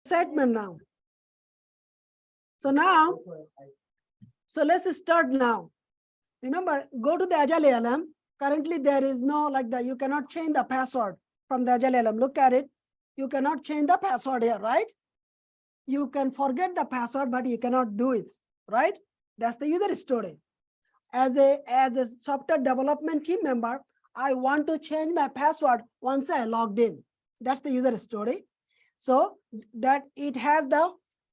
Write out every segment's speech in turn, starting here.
excitement now. So now, so let's start now. Remember, go to the Agile Alarm. Currently, there is no like that. You cannot change the password from the Agile Alarm. Look at it. You cannot change the password here, right? You can forget the password, but you cannot do it, right? That's the user story. As a software development team member, I want to change my password once I logged in. That's the user story. So that it has the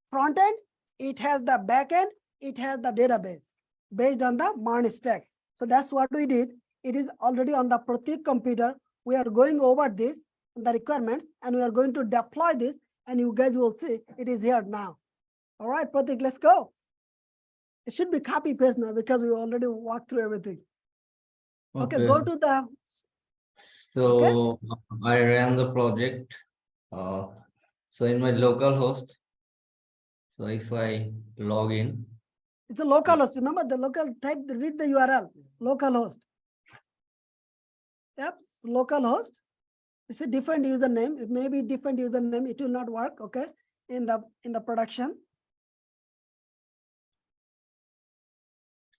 front end, it has the back end, it has the database based on the MERN stack. So that's what we did. It is already on the Pratik computer. We are going over this, the requirements, and we are going to deploy this, and you guys will see it is here now. All right, Pratik, let's go. It should be copy paste now because we already walked through everything. Okay, go to the. So I ran the project. So in my local host. So if I log in. It's a local host. Remember the local type, read the URL, localhost. Yep, localhost. It's a different username. It may be different username. It will not work, okay, in the production.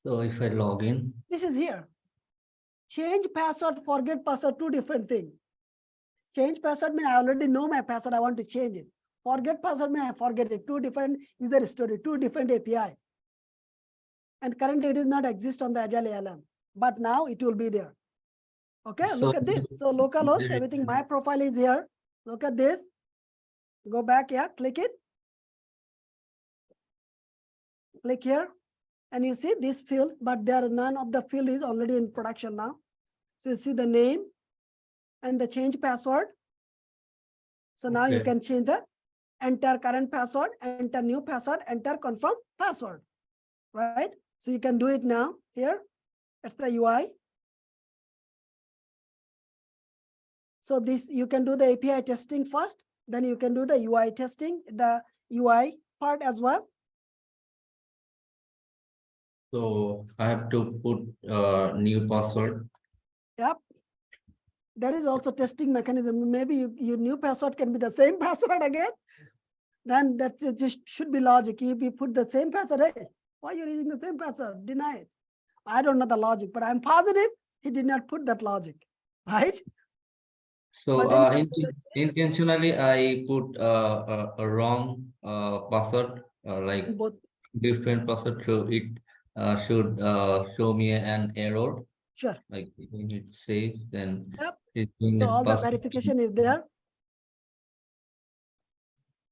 So if I log in. This is here. Change password, forget password, two different things. Change password means I already know my password, I want to change it. Forget password means I forget it. Two different user story, two different API. And currently it is not exist on the Agile Alarm, but now it will be there. Okay, So, look at this. So localhost, everything, my profile is here. Look at this. Go back here, click it. Click here. And you see this field, but there are none of the field is already in production now. So you see the name and the change password. So now you can change the enter current password, enter new password, enter confirm password, right? So you can do it now here. That's the UI. So this, you can do the API testing first, then you can do the UI testing, the UI part as well. So I have to put new password. Yep. There is also testing mechanism. Maybe your new password can be the same password again. Then that just should be logic. If you put the same password, hey, why you're using the same password? Deny it. I don't know the logic, but I'm positive he did not put that logic, right? So intentionally, I put a wrong password, like both different password, so it should show me an error. Sure. Like when it saves, then yep. it's doing So that all the password. verification is there.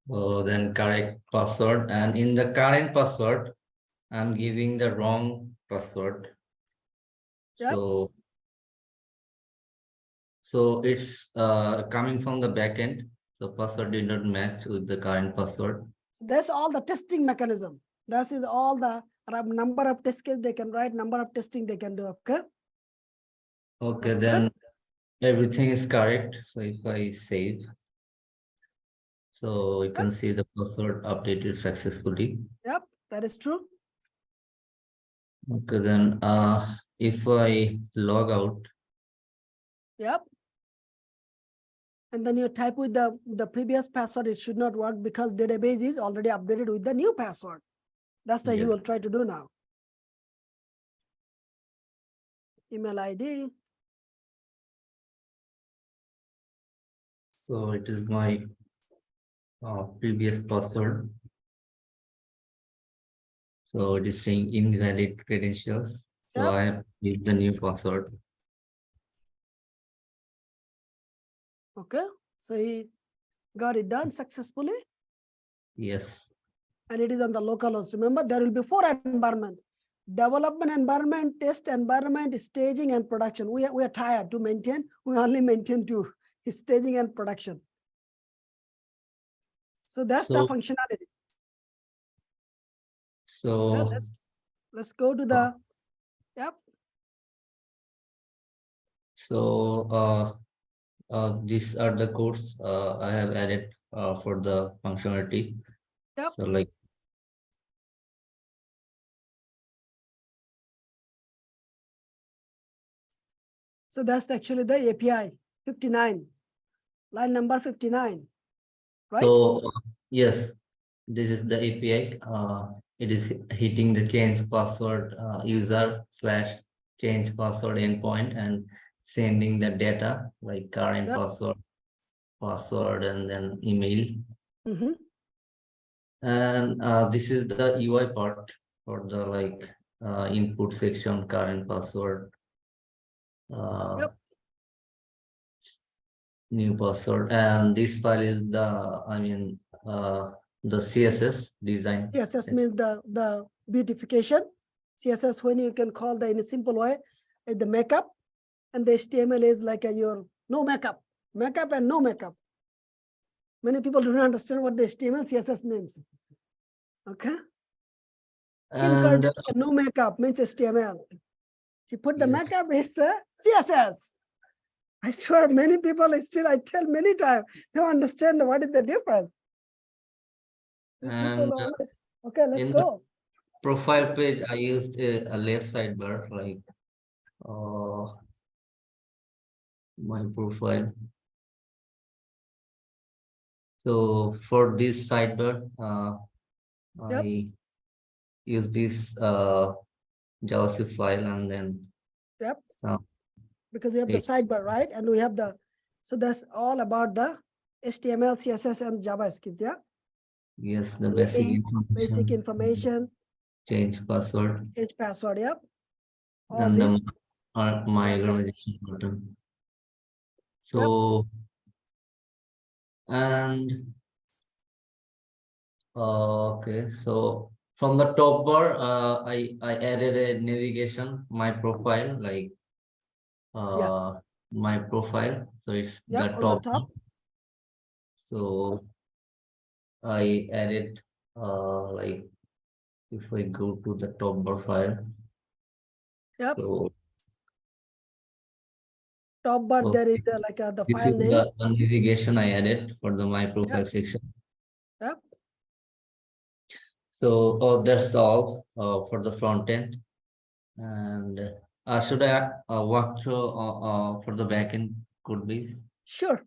Then correct password, and in the current password, I'm giving the wrong password. Yep. So it's coming from the backend. The password did not match with the current password. So that's all the testing mechanism. That is all the number of test cases they can write, number of testing they can do. Okay. Okay, that's then good. Everything is correct. So if I save, so you can see the password updated successfully. Yep, that is true. Okay, then if I log out. Yep. And then you type with the previous password, it should not work because database is already updated with the new password. That's the you will try to do now. Email ID. So it is my previous password. So it is saying invalid credentials. So Yep. I have used the new password. Okay. So he got it done successfully. Yes. And it is on the local host. Remember, there will be 4 environments: development environment, test environment, staging, and production. We are tired to maintain. We only maintain 2: staging and production. So that's the functionality. So okay, let's go to the yep. So these are the codes I have added for the functionality. Yep. So like so that's actually the API 59, line number 59, right? So Yes, this is the API. It is hitting the change password user slash change password endpoint and sending the data like current Yep. password, and then email. Mm-hmm. And this is the UI part for the like input section, current password, Yep. new password, and this file is the the CSS design. CSS means the beautification. CSS, when you can call the in a simple way, is the makeup, and the HTML is like your no makeup, makeup and no makeup. Many people don't understand what the HTML CSS means. Okay, And no makeup means HTML. If you put the yes, makeup, it's the CSS. I swear, many people still, I tell many times, they don't understand what is the difference. and Okay, let's in the go. profile page, I used a left sidebar like my profile. So for this sidebar, Yep, I use this JavaScript file, and then yep. uh, Because we have the it, sidebar, right? And we have the, so that's all about the HTML, CSS, and JavaScript, yeah? yes, the Name, basic information, change password, change password, yep. All and the this, my organization. organization button. Yep, So and okay, so from the top bar, I added a navigation, my profile, like yes, my profile. So it's yep, the on the top top, bar. So I added like if I go to the top bar file, yep. so Top bar, so there is like the this file is name, the navigation I added for the my yep, profile section. yep. So that's all for the front end. And should I walk through for the backend code base? Sure.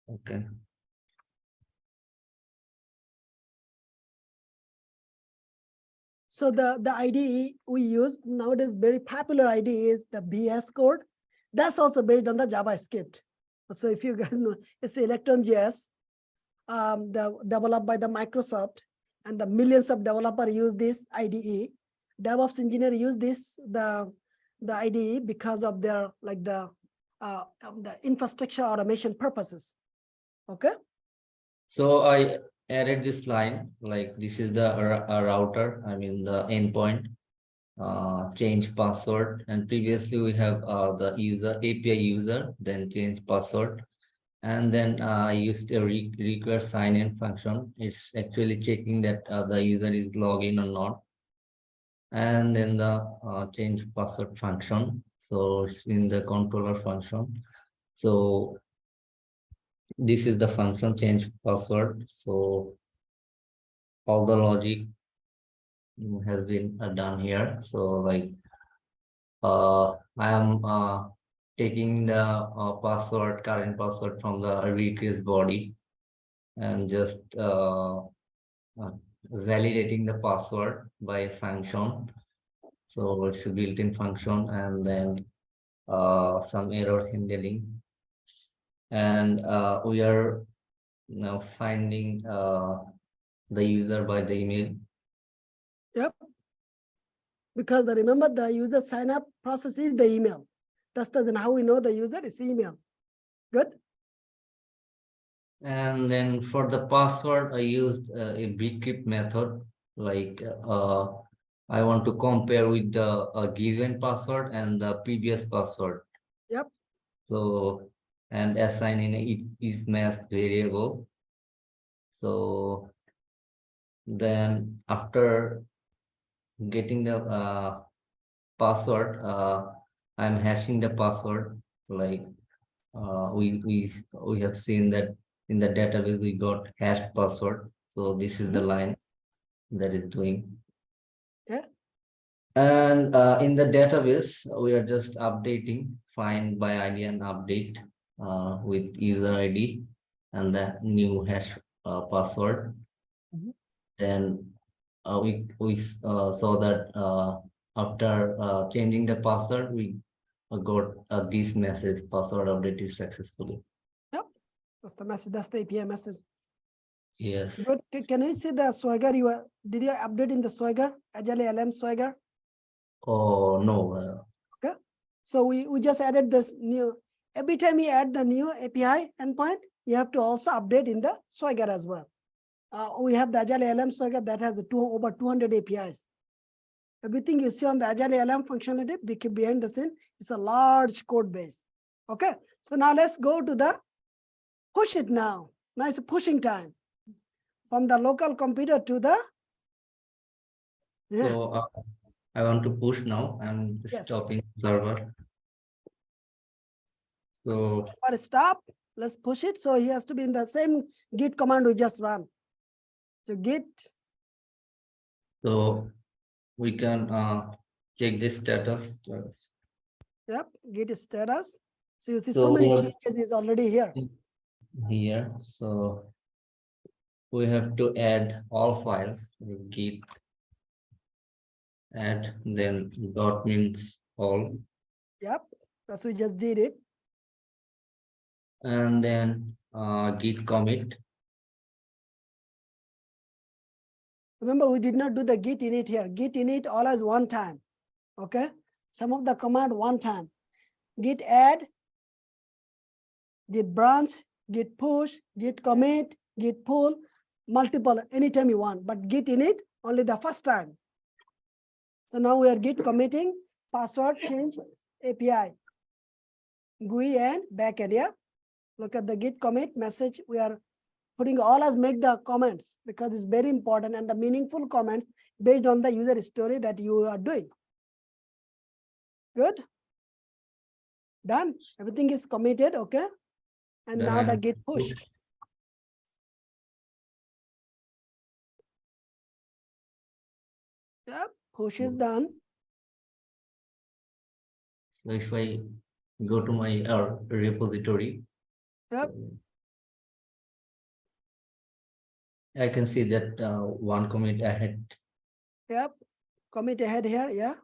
Okay. So the IDE we use nowadays, very popular IDE is the VS Code. That's also based on the JavaScript. So if you guys know, it's Electron.js, developed by the Microsoft, and the millions of developers use this IDE. DevOps engineer use the IDE because of their like the infrastructure automation purposes. Okay. So I added this line, like this is the router, I mean the endpoint, change password. And previously we have the user API user, then change password. And then I used a require sign in function. It's actually checking that the user is logged in or not. And then the change password function. So it's in the controller function. So this is the function change password. So all the logic has been done here. So like I am taking the password, current password from the request body, and just uh, validating the password by a function. So it's a built-in function, and then some error handling. And we are now finding the user by the email. Yep. Because remember the user sign up process is the email. That's how we know the user is email. Good. And then for the password, I used a bcrypt method. Like I want to compare with the given password and the previous password. Yep. So, and assign in each is masked variable. So then after getting the password, I'm hashing the password. Like we have seen that in the database we got hashed password. So this is the line that is doing. Yeah. And in the database, we are just updating find by ID and update with user ID and the new hash password. Mhm. Then we saw that after changing the password, we got this message: password updated successfully. Yep, that's the message. That's the API message. Yes. Good. Can you see the Swagger? Did you update in the Swagger, Agile Alarm Swagger? Oh no. Okay. So we just added this new. Every time you add the new API endpoint, you have to also update in the Swagger as well. We have the Agile Alarm Swagger that has over 200 APIs. Everything you see on the Agile Alarm functionality behind the scene is a large code base. Okay. So now let's go to the push it now. Now it's a pushing time from the local computer to the. Yeah. So I want to push now. I'm Yes. stopping server. So But stop. Let's push it. So he has to be in the same git command we just run. So git. so we can check the status. Yep. Git status. So you see so So we many have changes is already here. here. So we have to add all files. Git add, then dot means all, Yep. That's we just did it. and then git commit. Remember, we did not do the git init here. Git init always one time. Okay. Some of the command one time. Git add, git branch, git push, git commit, git pull, multiple anytime you want. But git init only the first time. So now we are git committing password change API, GUI and backend. Yeah. Look at the git commit message. We are putting all as make the comments because it's very important and the meaningful comments based on the user story that you are doing. Good. Done. Everything is committed. Okay. And Then now I the have git to push. Yep. Push is done. So if I go to my repository, Yep. I can see that one commit ahead. Yep. Commit ahead here. Yeah.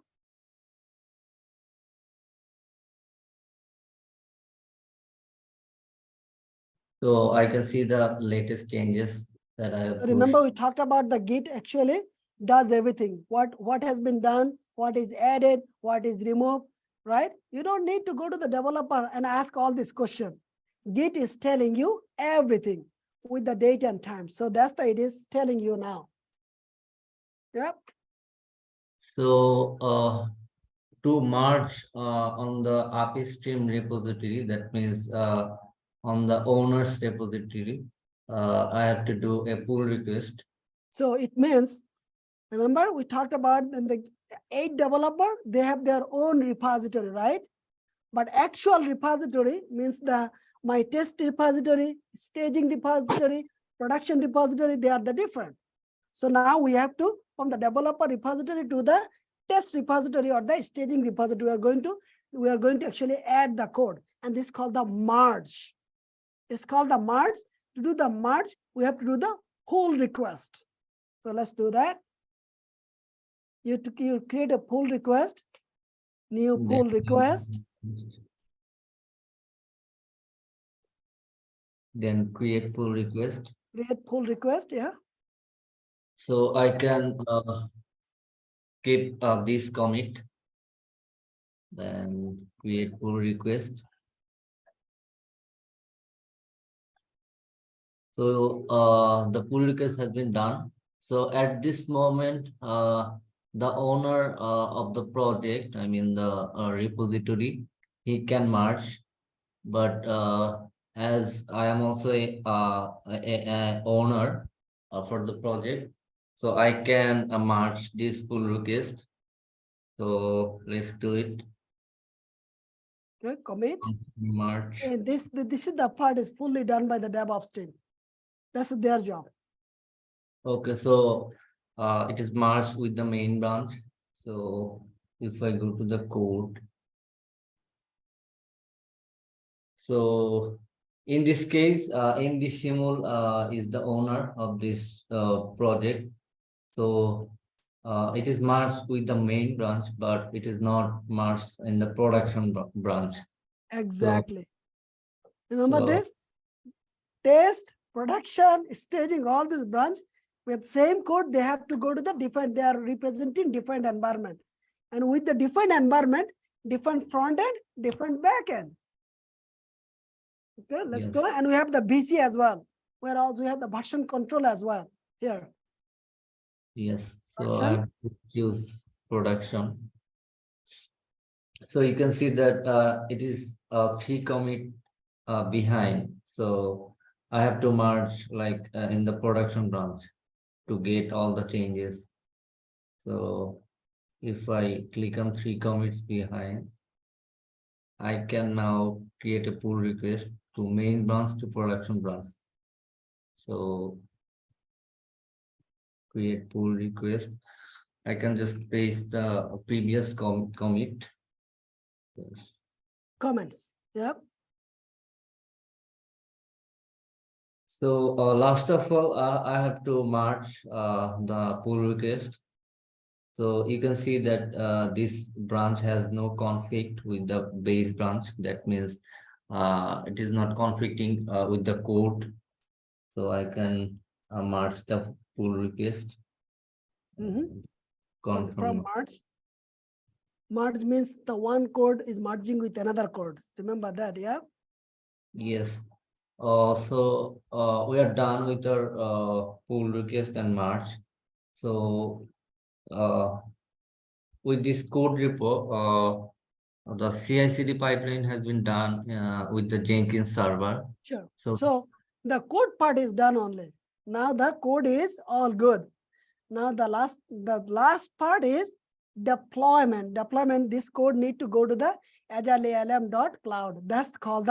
So I can see the latest changes that I have So pushed. remember we talked about the git actually does everything. What has been done, what is added, what is removed, right? You don't need to go to the developer and ask all this question. Git is telling you everything with the date and time. So that's the it is telling you now. Yep. So to merge on the API stream repository, that means on the owner's repository, I have to do a pull request. So it means, remember we talked about in the 8 developer, they have their own repository, right? But actual repository means my test repository, staging repository, production repository, they are the different. So now we have to, from the developer repository to the test repository or the staging repository, we are going to actually add the code. And this is called the merge. It's called the merge. To do the merge, we have to do the pull request. So let's do that. You create a pull request, new pull request. Then create pull request. Create pull request, yeah. So I can keep this commit, then create pull request. So the pull request has been done. So at this moment, the owner of the project, I mean the repository, he can merge. But as I am also a owner for the project, so I can merge this pull request. So let's do it. Okay, commit. Merge. And this is the part is fully done by the DevOps team. That's their job. Okay, so it is merged with the main branch. So if I go to the code, so In this case, MD Shimul is the owner of this project. So it is merged with the main branch, but it is not merged in the production branch. Exactly. Remember So this? Test, production, staging, all this branch with same code, they have to go to the different, they are representing different environment. And with the different environment, different front end, different back end. Okay, let's yes, go. And we have the BC as well, where also we have the version control as well here. yes. So I Version. have to choose production. So you can see that it is 3 commit behind. So I have to merge like in the production branch to get all the changes. So if I click on 3 commits behind, I can now create a pull request to main branch to production branch. So create pull request. I can just paste the previous commit. Yes. Comments. Yep. So last of all, I have to merge the pull request. So you can see that this branch has no conflict with the base branch. That means it is not conflicting with the code. So I can merge the pull request. From Confirm. merge. Merge means the one code is merging with another code. Remember that, yeah? Yes. So we are done with our pull request and merge. So with this code repo, the CI/CD pipeline has been done with the Jenkins server. Sure. So So the code part is done only. Now the code is all good. Now the last part is deployment. Deployment, this code need to go to the agilealarm.cloud. That's called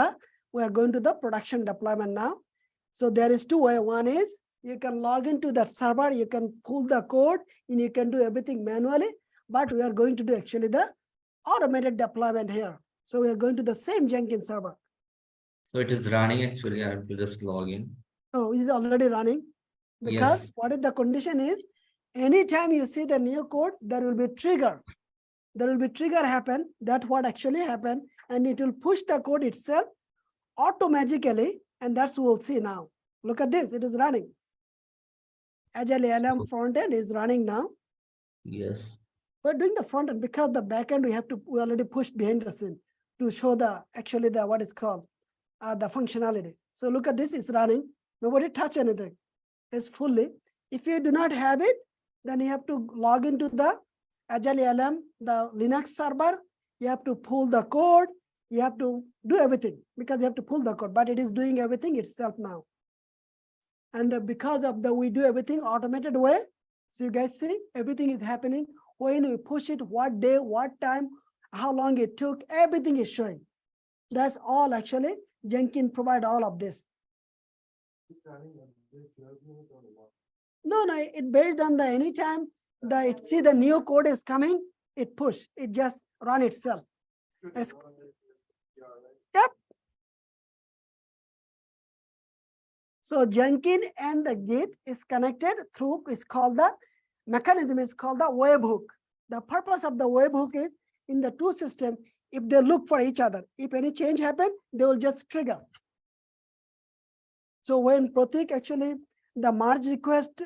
we are going to the production deployment now. So there is two ways. One is you can log into that server, you can pull the code, and you can do everything manually. But we are going to do actually the automated deployment here. So we are going to the same Jenkins server. so it is running actually. I have to just log in. Oh, it is already running. Because Yes. what is the condition is, anytime you see the new code, there will be trigger. There will be trigger happen. That's what actually happened. And it will push the code itself automatically. And that's what we'll see now. Look at this, it is running. Agile Alarm front end is running now. Yes. We're doing the front end because the back end we already pushed behind the scene to show actually what is called the functionality. So look at this, it's running. Nobody touch anything. It's fully. If you do not have it, then you have to log into the Agile Alarm, the Linux server. You have to pull the code. You have to do everything because you have to pull the code, but it is doing everything itself now. And because of we do everything automated way. So you guys see everything is happening. When we push it, what day, what time, how long it took, everything is showing. That's all actually. Jenkins provide all of this. No, it based on the anytime it see the new code is coming, it push, it just run itself. Yep. So Jenkins and the Git is connected through, it's called the mechanism is called the webhook. The purpose of the webhook is in the two systems, if they look for each other, if any change happen, they will just trigger. So when Pratik actually the merge request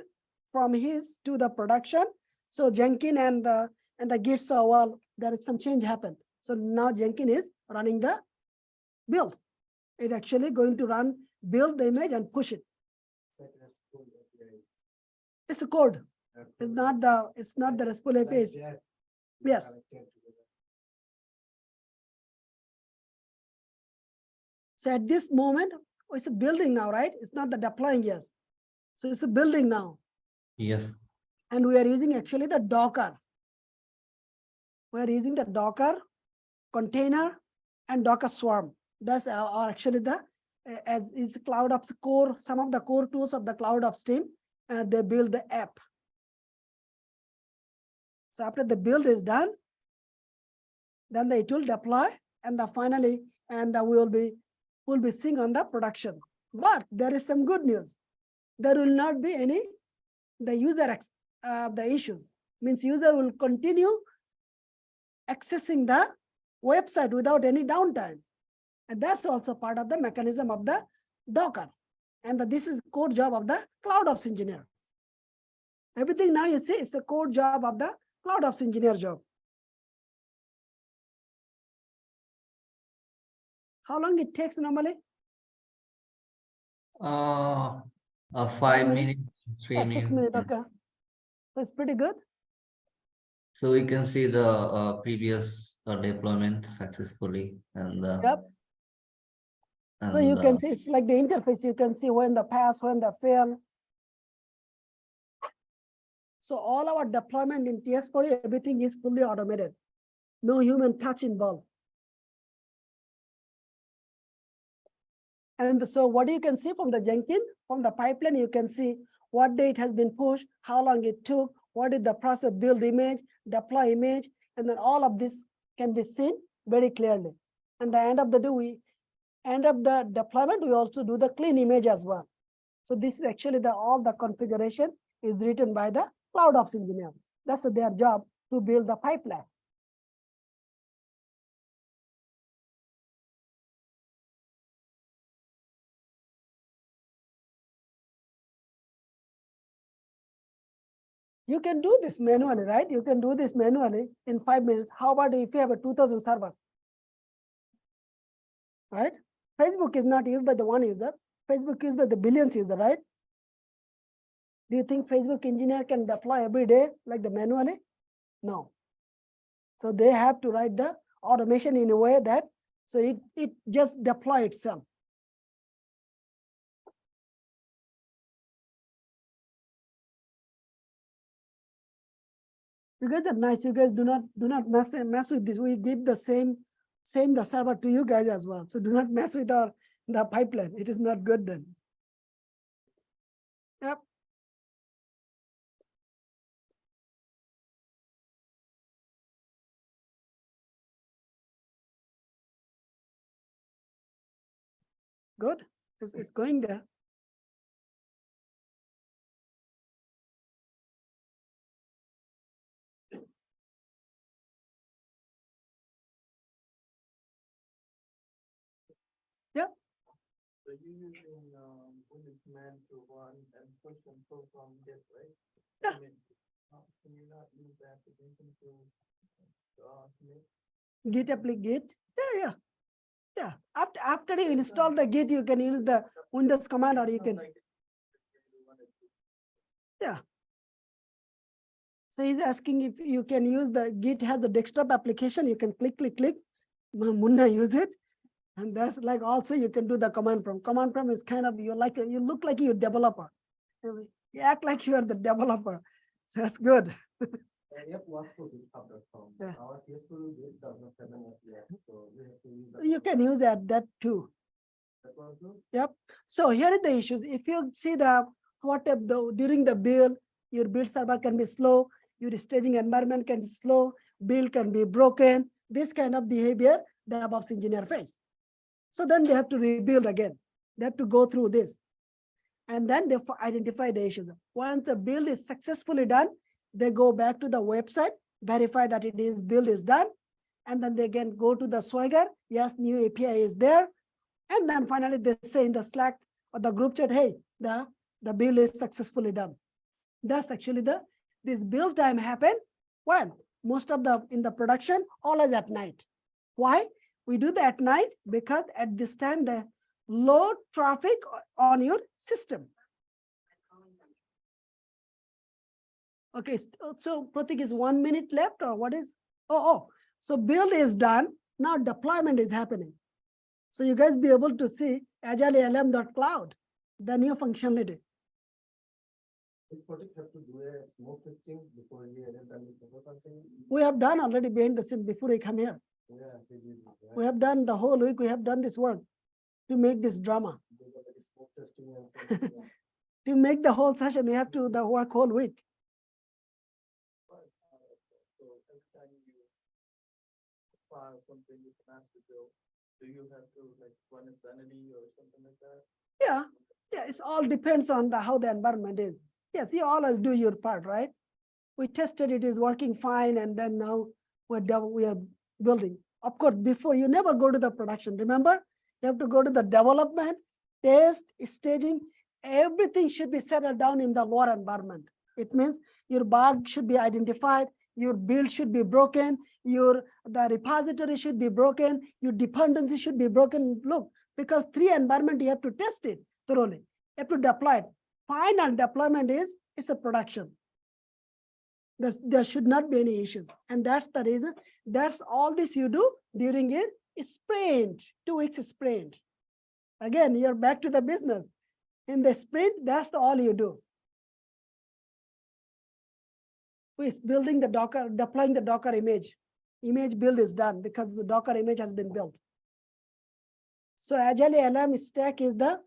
from his to the production, so Jenkins and the Git saw, well, there is some change happened. So now Jenkins is running the build. It actually going to build the image and push it. It's a code. It's not the RESTful APIs. Yes. So at this moment, it's a building now, right? It's not the deploying yet. So it's a building now. Yes. And we are using actually the Docker. We are using the Docker container and Docker Swarm. That's actually as is Cloud Ops core, some of the core tools of the Cloud Ops team, they build the app. So after the build is done, then it will deploy, and finally, we will be will be seen on the production. But there is some good news. There will not be any the issues. Means user will continue accessing the website without any downtime. And that's also part of the mechanism of the Docker. And this is core job of the cloud ops engineer. Everything now you see is a core job of the cloud ops engineer job. How long it takes normally? 5 minutes, 3 6 minutes. minutes, okay. So it's pretty good. So we can see the previous deployment successfully, and Yep. So you can see it's like the interface. You can see when the pass, when the fail. So all our deployment in TS40, everything is fully automated. No human touch involved. And so what you can see from the Jenkins, from the pipeline, you can see what day it has been pushed, how long it took, what is the process, build image, deploy image, and then all of this can be seen very clearly. And the end of the day, end of the deployment, we also do the clean image as well. So this is actually all the configuration is written by the cloud ops engineer. That's their job, to build the pipeline. You can do this manually, right? You can do this manually in 5 minutes. How about if you have a 2000 server? Right? Facebook is not used by the one user. Facebook is used by the billions user, right? Do you think Facebook engineer can deploy every day like the manually? No. So they have to write the automation in a way that, so it just deploy itself. You guys are nice. You guys do not mess with this. We give the same the server to you guys as well. So do not mess with the pipeline. It is not good then. Yep. Good. It's going there. Yep. So you're using Windows command to run and push and pull from Git, right? Yeah. Can you not use the application to commit? Git apply-Git. Yeah. After you install the Git, you can use the Windows command, or you can. Yeah. So he's asking if you can use the Git has the desktop application. You can click. Munna use it. And that's like also you can do the command prompt. Command prompt is kind of, you look like you're a developer. You act like you are the developer. So that's good. Yeah. You can use that too. Yep. So here is the issues. If you see during the build, your build server can be slow, your staging environment can be slow, build can be broken. This kind of behavior the DevOps engineer face. So then they have to rebuild again. They have to go through this. And then they identify the issues. Once the build is successfully done, they go back to the website, verify that build is done. And then they can go to the Swagger. Yes, new API is there. And then finally they say in the Slack or the group chat, hey, the build is successfully done. That's actually this build time happen when most of in the production, always at night. Why? We do that at night because at this time, the low traffic on your system. Okay, so Pratik is 1 minute left, or what is? So build is done. Now deployment is happening. So you guys be able to see agilealarm.cloud, the new functionality. Did Pratik have to do a smoke testing before he had done the something? We have done already behind the scene before we come here. Yeah, we have done the whole week. We have done this work to make this drama. Smoke testing and to make the whole session, we have to work whole week. So every time you file something with master build, Do you have to like run a sanity or something like that? Yeah, it all depends on how the environment is. Yes, you always do your part, right? We tested it is working fine, and then now we are building. Of course, before you never go to the production. Remember, you have to go to the development, test, staging. Everything should be settled down in the lower environment. It means your bug should be identified, your build should be broken, the repository should be broken, your dependency should be broken. Look, because 3 environment, you have to test it thoroughly. You have to deploy it. Final deployment it's a production. There should not be any issues. And that's the reason. That's all this you do during a sprint, 2 weeks sprint. Again, you're back to the business. In the sprint, that's all you do. With building the Docker, deploying the Docker image. Image build is done because the Docker image has been built. So Agile Alarm stack is the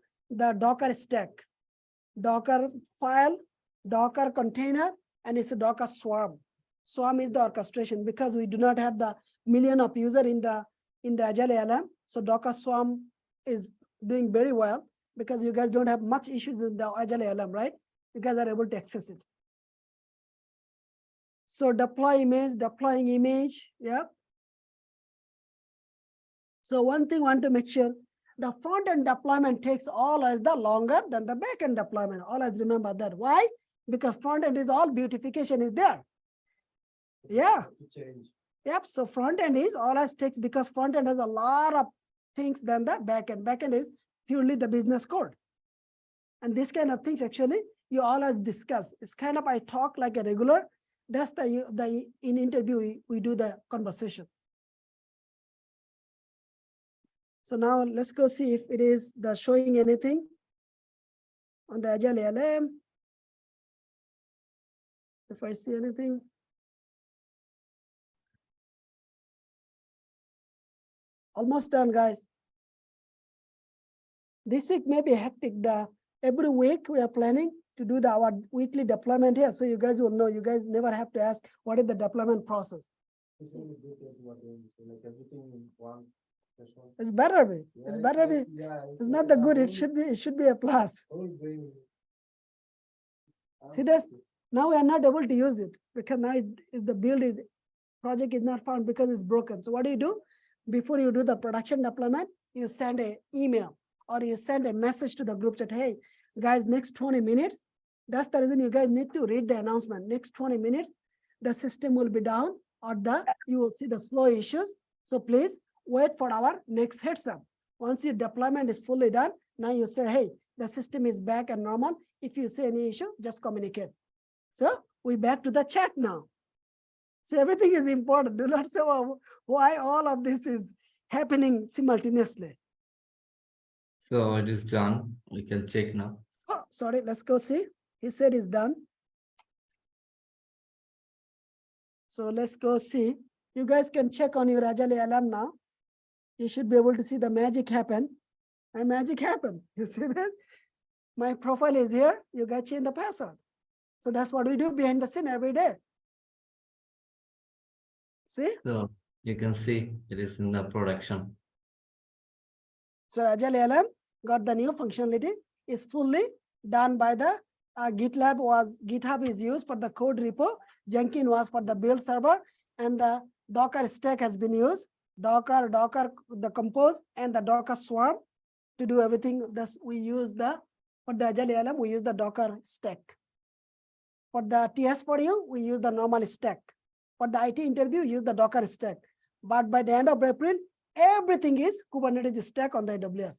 Docker stack. Docker file, Docker container, and it's a Docker Swarm. Swarm is the orchestration because we do not have the million of user in the Agile Alarm. So Docker Swarm is doing very well because you guys don't have much issues in the Agile Alarm, right? You guys are able to access it. So deploying image, yeah. So one thing I want to make sure, the front end deployment takes always the longer than the back end deployment. Always remember that. Why? Because front end is all beautification is there. Yeah. Yep. So front end is always takes because front end has a lot of things than the back end. Back end is purely the business code. And this kind of things actually you always discuss. It's kind of I talk like a regular. That's the in interview we do the conversation. So now let's go see if it is the showing anything on the Agile Alarm. If I see anything. Almost done, guys. This week may be hectic. Every week we are planning to do our weekly deployment here. So you guys will know, you guys never have to ask what is the deployment process. It's better way. It's better way. It's not the good. It should be a plus. See that? Now we are not able to use it because now the project is not found because it's broken. So what do? Before you do the production deployment, you send an email or you send a message to the group that, hey, guys, next 20 minutes, that's the reason you guys need to read the announcement. Next 20 minutes, the system will be down or you will see the slow issues. So please wait for our next heads up. Once your deployment is fully done, now you say, hey, the system is back and normal. If you see any issue, just communicate. So we back to the chat now. So everything is important. Do not say why all of this is happening simultaneously. So it is done. We can check now. Oh, sorry, let's go see. He said it's done. So let's go see. You guys can check on your Agile Alarm now. You should be able to see the magic happen. My magic happened. You see that? My profile is here. You guys change the password. So that's what we do behind the scene every day. See? So you can see it is in the production. So Agile Alarm got the new functionality. Is fully done by the GitHub is used for the code repo. Jenkins was for the build server, and the Docker stack has been used. Docker, the compose, and the Docker Swarm to do everything. Thus, we use for the Agile Alarm, we use the Docker stack. For the TS for you, we use the normal stack. For the IT interview, use the Docker stack. But by the end of April, everything is Kubernetes stack on the AWS.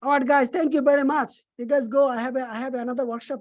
All right, guys, thank you very much. You guys go. I have another workshop.